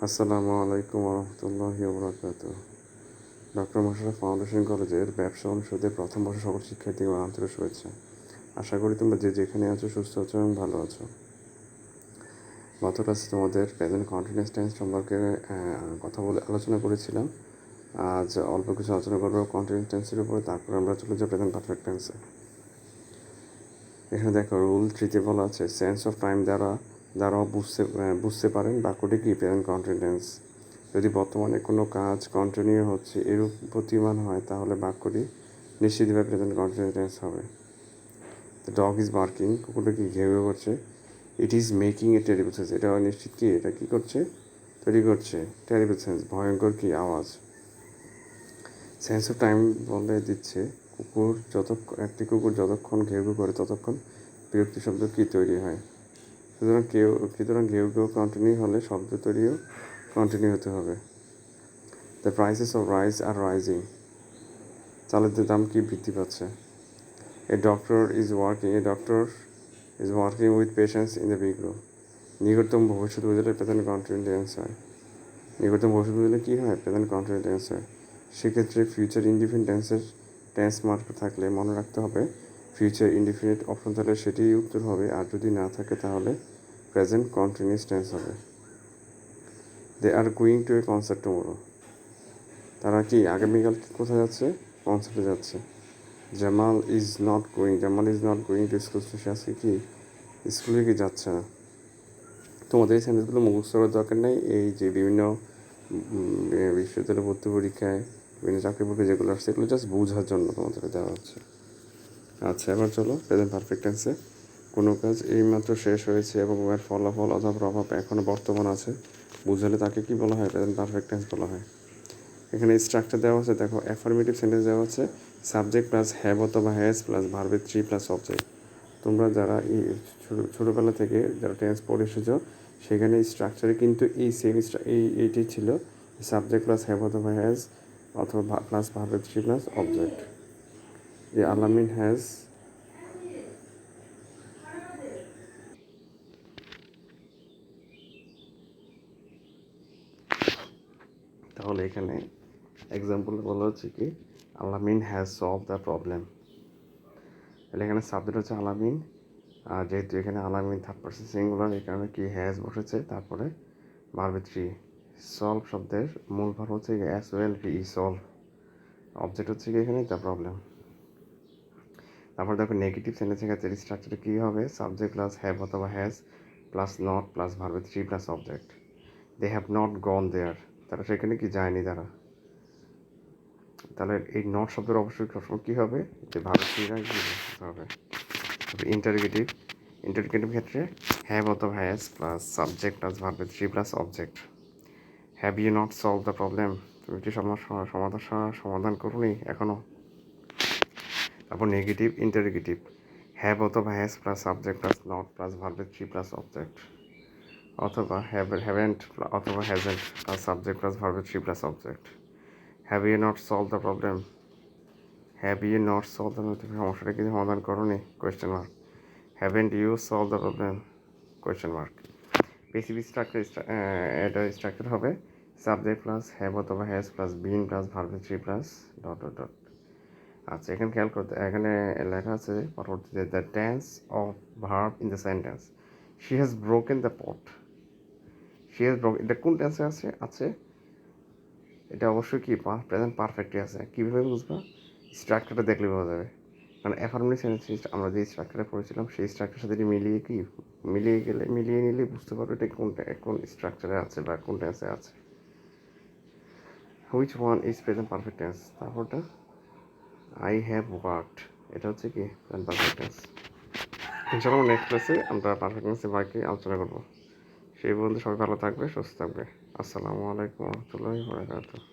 আসসালামু আলাইকুম রহমতুল্লাহি ওবরাকাতুহ। ডক্টর মোশাররফ ফাউন্ডেশন কলেজের ব্যবসা অনুষদের প্রথম বর্ষের সকল শিক্ষার্থীদের আন্তরিক শুভেচ্ছা। আশা করি তোমরা যে যেখানে আছো সুস্থ আছো এবং ভালো আছো। গত ক্লাসে তোমাদের প্রেজেন্ট কন্টিনিউয়াস টেন্স সম্পর্কে আলোচনা করেছিলাম। আজ অল্প কিছু আলোচনা করবো কন্টিনিউয়াস টেন্সের উপরে, তারপরে আমরা চলে যাবো প্রেজেন্ট পারফেক্ট টেন্সে। এখানে দেখো রুল 3-তে বলা আছে সেন্স অফ টাইম দ্বারাও বুঝতে পারেন বাক্যটি কি প্রেজেন্ট কন্টিনিউয়াস টেন্স। যদি বর্তমানে কোনো কাজ কন্টিনিউ হচ্ছে এরূপ প্রতীয়মান হয় তাহলে বাক্যটি নিশ্চিতভাবে প্রেজেন্ট কন্টিনিউয়াস টেন্স হবে। দ্য ডগ ইজ বার্কিং, কুকুরটা কি ঘেউ ঘেউ করছে। It is making a terrible sense, এটা নিশ্চিত কি এটা কী করছে, তৈরি করছে টেরিবল সেন্স, ভয়ঙ্কর কি আওয়াজ। সেন্স অফ টাইম বলে দিচ্ছে একটি কুকুর যতক্ষণ ঘেউ ঘেউ করে ততক্ষণ বিরক্তি শব্দ কী তৈরি হয়। সুতরাং ঘেউ ঘেউ কন্টিনিউ হলে শব্দ তৈরিও কন্টিনিউ হতে হবে। The prices of rice are rising, চালের দাম কি বৃদ্ধি পাচ্ছে। A doctor is working with patience in the big room. নিকটতম ভবিষ্যৎ বুঝলে প্রেজেন্ট কন্টিনিউয়াস টেন্স হয়। নিকটতম ভবিষ্যৎ বুঝলে কী হয়, প্রেজেন্ট কন্টিনিউয়াস টেন্স হয়। সেক্ষেত্রে ফিউচার ইনডিফিনিট টেন্স মার্ক থাকলে মনে রাখতে হবে ফিউচার ইনডিফিনিট অপশন থাকলে সেটিই উত্তর হবে, আর যদি না থাকে তাহলে প্রেজেন্ট কন্টিনিউয়াস টেন্স হবে। They are going to a concert tomorrow, তারা কি আগামীকাল কোথায় যাচ্ছে, কনসার্টে যাচ্ছে। Jamal is not going to school, সে আজকে কি স্কুলে কি যাচ্ছে না। তোমাদের এই সেন্টেন্সগুলো মুখস্থ করার দরকার নেই। এই যে বিভিন্ন বিশ্ববিদ্যালয় ভর্তি পরীক্ষায় বিভিন্ন চাকরি পরীক্ষা যেগুলো আসছে এগুলো জাস্ট বোঝার জন্য তোমাদের দেওয়া হচ্ছে। আচ্ছা, এবার চলো প্রেজেন্ট পারফেক্ট টেন্সে। কোনো কাজ এইমাত্র শেষ হয়েছে এবং এর ফলাফল অথবা প্রভাব এখনও বর্তমান আছে বুঝালে তাকে কি বলা হয়, প্রেজেন্ট পারফেক্ট টেন্স বলা হয়। এখানে স্ট্রাকচার দেওয়া আছে, দেখো অ্যাফার্মেটিভ সেন্টেন্স দেওয়া আছে সাবজেক্ট প্লাস হ্যাভ অথবা হ্যাজ প্লাস ভার্বের 3 প্লাস অবজেক্ট। তোমরা যারা এই ছোটোবেলা থেকে যারা টেন্স পড়ে এসেছো সেখানে স্ট্রাকচারে কিন্তু এই সেম এইটাই ছিল, সাবজেক্ট প্লাস হ্যাভ অথবা হ্যাজ অথবা প্লাস ভার্বের 3 প্লাস অবজেক্ট। আলামিন হ্যাজ তাহলে এখানে এক্সাম্পল বলা হচ্ছে কি আলামিন হ্যাজ সলভ দ্য প্রবলেম। তাহলে এখানে সাবজেক্ট হচ্ছে আলামিন, আর যেহেতু এখানে আলামিন থার্ড পারসন সিঙ্গুলার এই কারণে কি হ্যাজ বসেছে, তারপরে ভার্ব 3। সলভ শব্দের মূল ভার্ব হচ্ছে as well V solve, object হচ্ছে কি এখানে দ্য প্রবলেম। তারপর দেখো নেগেটিভ সেন্টেন্সের ক্ষেত্রে স্ট্রাকচারে কী হবে, সাবজেক্ট প্লাস হ্যাভ অথবা has plus not plus verb 3 plus object. They have not gone there, তারা সেখানে কি যায়নি তারা। তাহলে এই নট শব্দের অবশ্যই সবসময় কী হবে, যে ভার্ব 3 হবে। ইন্টারগেটিভ ক্ষেত্রে হ্যাভ অথবা has plus subject plus verb 3 plus object. Have you not solve the problem, তুমি কি সমাধান করোনি এখনও। তারপর নেগেটিভ ইন্টারগেটিভ হ্যাভ অথবা has plus subject plus not plus verb 3 plus object, অথবা হ্যাভেন্ট অথবা hasn't plus subject plus verb 3 plus object. Have you not solve the problem, তুমি সমস্যাটা কি সমাধান করোনি, question mark. Haven't you solve the problem, question mark. Passive structure হবে subject plus have অথবা has plus been plus verb 3 plus dot dot dot. আচ্ছা, এখানে খেয়াল করতে, এখানে লেখা আছে পরবর্তীতে the tense of verb in the sentence she has broken the পট। এটা কোন টেন্সে আছে এটা অবশ্যই কি প্রেজেন্ট পারফেক্টে আছে। কীভাবে বুঝবা, স্ট্রাকচারটা দেখলে বোঝা যাবে। কারণ অ্যাফার্মেটিভ সেন্টেন্স আমরা যে স্ট্রাকচারটা পড়েছিলাম সেই স্ট্রাকচারের সাথে মিলিয়ে নিলে বুঝতে পারবে এটা কোন স্ট্রাকচারে আছে বা কোন টেন্সে আছে। Which one is present perfect tense, তারপরটা আই হ্যাভ ওয়ার্কড, এটা হচ্ছে কি প্রেজেন্ট পারফেক্ট টেন্স। ইনশাআল্লাহ নেক্সট ক্লাসে আমরা পারফেক্ট টেন্সের বাকি আলোচনা করবো। সেই পর্যন্ত সবাই ভালো থাকবে, সুস্থ থাকবে। আসসালামু আলাইকুম রহমতুল্লাহি ওয়া বারাকাতুহু।